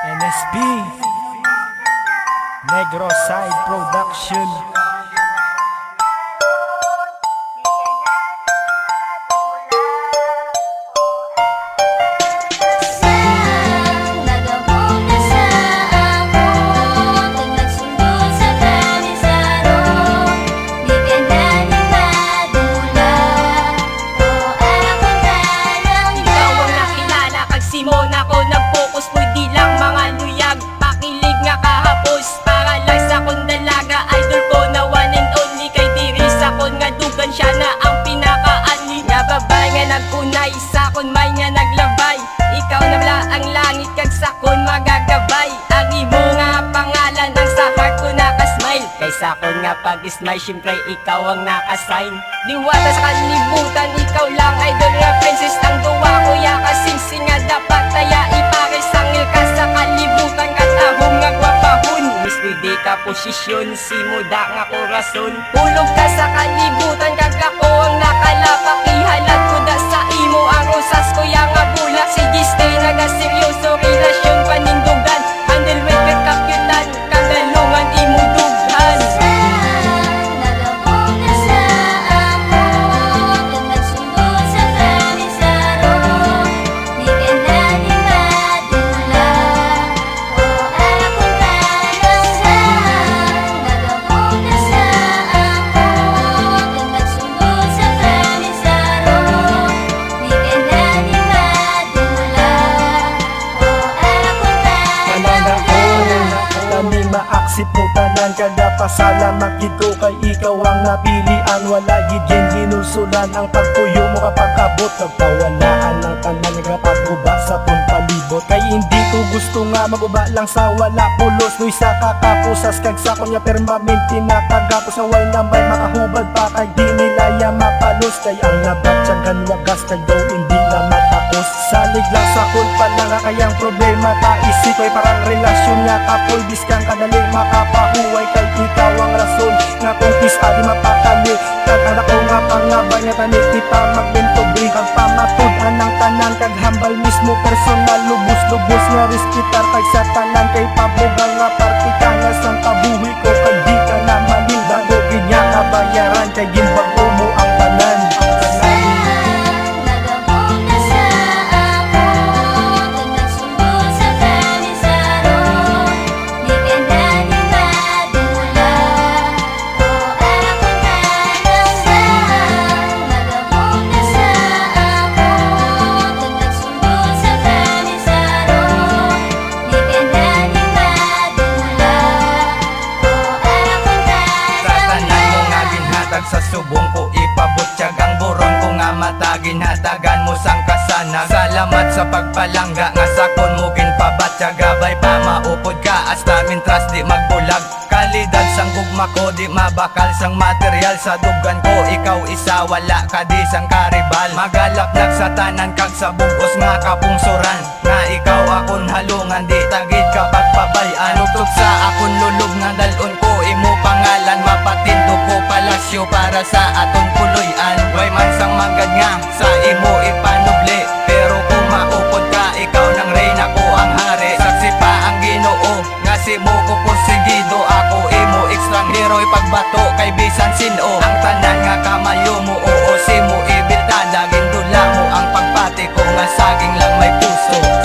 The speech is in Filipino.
NSP Negro Side Production. Siya na ang pinakaani nga babay nga nagunay sakon may nga naglabay. Ikaw na wala ang langit kag sakon magagabay. Ang imo nga pangalan ang sa heart ko nakasmile. Kay sakon nga pag-smile syempre ikaw ang nakasign. Diwata sa kalibutan ikaw lang idol nga princess. Ang duwa ko ya kasing nga dapat taya iparisangil ka sa kalibutan. Katahong nga gwapahon Miss di ka posisyon si muda nga korason. Hulog ka sa kalibutan kag ako ang nakalapak. Ihalad ko da sa imo ang rosas ko yang nga bulak. Sige stay naga seryoso relasyon panindugan. Handle with kag kapitan kagalungan imo dughan. Maaksip mo tanan kada pasalamat gid ko kay ikaw ang napilian. Wala gid yen ginusulan ang pagpuyo mo kapag abot. Nagpawalaan ng tanan nga pagguba sa pun palibot. Kay hindi ko gusto nga maguba lang sa wala pulos. Nuy sa kakapusas kag sakon nga permanente nakagapos sa way na may makahubad pa kay di nilaya mapalos. Kay ang nabatyagan wagas kag daw hindi na matapos. Salig lang sa kulpa na nga kayang problema ta isip ko'y parang relasyon nga kapoy biskang kadali makapahuway. Kay ikaw ang rason nga kung pisa di mapakali. Kag anak ko nga pangabay nga tanig kita maglintubri. Kag pamatudan ng tanan kag hambal mismo personal. Lubos-lubos nga respitar kag sa tanan kay pabugal nga partika nga sang kabuhi ko. Kag di ka na malinda ko ginya kabayaran kay ginbago mo ang tanan. Sa subong ko ipabot tiyagang buron ko nga matagin hatagan mo sang kasanag. Salamat sa pagpalangga nga sakon mo ginpabat. Tiyagabay pa maupod ka as namin trust di magbulag. Kalidad sang gugma ko di mabakal sang material. Sa dugan ko ikaw isa wala ka di sang karibal. Magalapnak sa tanan kag sa bugos nga kapungsuran. Nga ikaw akon halungan di tagid kapag pabayan. Ugtog sa akon lulog nga dalon ko imo pangalan. Mapatindog ko palasyo para sa aton puloy-an. Way man sang manggad nga sa imo ipanubli. Pero kung maupod ka ikaw nang reyna ko ang hari. Saksi pa ang Ginoo nga si mo ko porsigido. Ako imo ekstranghero ipagbato kay bisan sino. Ang tanan nga kamayo mo oo si mo ibiltada. Gindula mo ang pagpati ko nga saging lang may puso.